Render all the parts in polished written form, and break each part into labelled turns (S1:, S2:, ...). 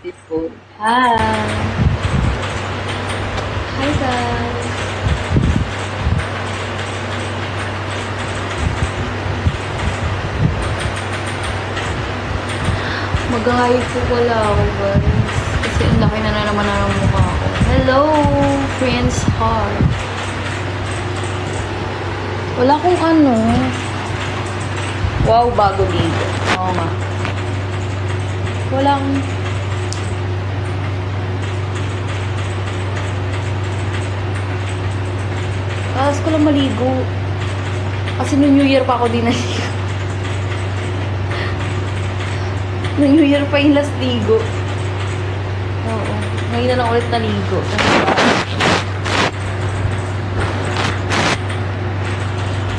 S1: beautiful. Hi! Hi guys! Mag-hi po wala ako guys. Kasi ang laki na naman ng mukha ko. Hello! Friends Heart. Wala akong ano. Wow, bago dito. Oo nga. Wala akong... Kalas ko lang maligo. Kasi no New Year pa ako din naligo. No New Year pa yung last ligo. Oo. Ngayon na lang ulit naligo.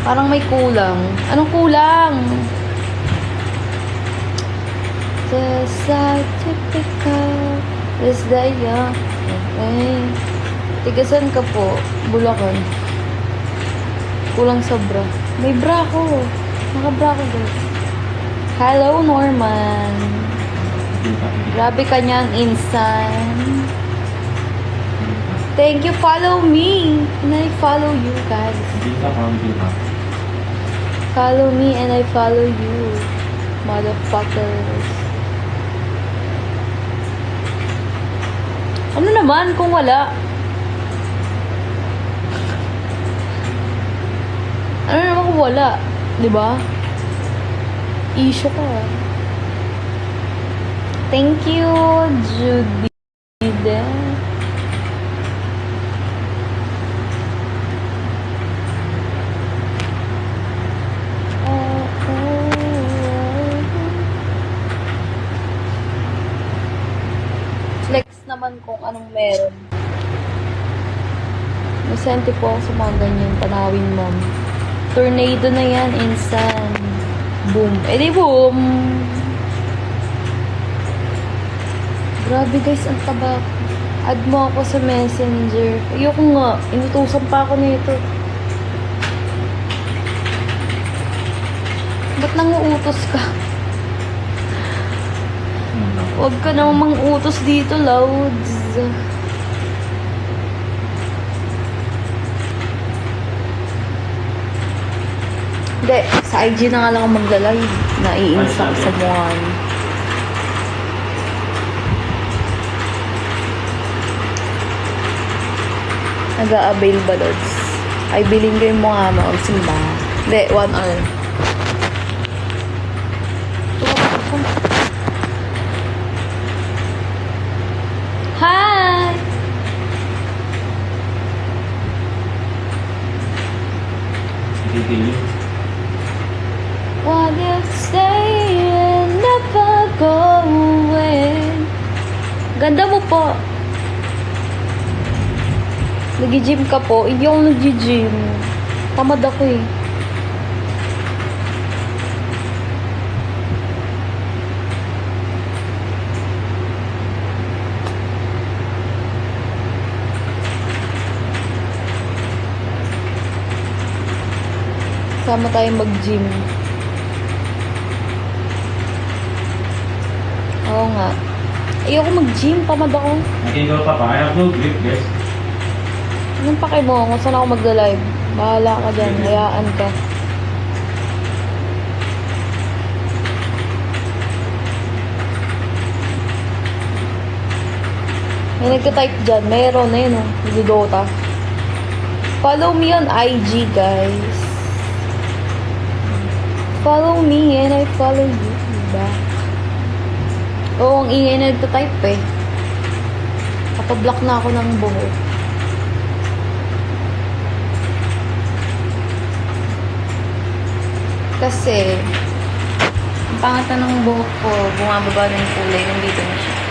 S1: Parang may kulang. Anong kulang? The certificate is the young. Okay. Tigasan ka po. Bulacan. Kulang sa bra. May bra ko. Naka-bra ko guys. Hello, Norman. Grabe ka niyang insan. Thank you. Follow me. And I follow you guys. Follow me and I follow you. Motherfuckers. Ano naman kung wala? Ano naman kung wala? Diba? Issue ka. Thank you, Judy. Flex naman kung anong meron. Masente po ako sa mga ganyan. Panawin, ma'am. Tornado na yan, insan. Boom. Eh di boom! Grabe guys, ang taba. Add mo ako sa messenger. Ayoko nga. Inutusan pa ako nito. Ba't nanguutos ka? Huwag ka namang mang-utos dito, Loads. Hindi, sa IG na nga lang ako magla-live. Naiinsak sa mukha. Nag-a-avail ba, Loads? Ay, bilhin ko yung mukha mo. Simba. Hindi, 1 hour. Hi! What you say and never go away. Ganda mo po. Nag-gym ka po? Hindi ako nag-gym. Tamad ako eh. Sama tayong mag-gym. Oo nga. Ayoko mag-gym. Tamad ako.
S2: Nakigaw ka pa. I have no grip, guys.
S1: Anong pake mo kung saan ako magla-live? Bahala ka dyan. Hayaan ka. May nagka-type dyan. Meron na yun, oh. Nagdodota. Follow me on IG, guys. Follow me and I follow you. Diba? Oo, ang ingay na nagta-type eh. Kapablock na ako ng buhok. Kasi, ang pangat na ng buhok ko, bumababa na yung kulay, nandito na siya.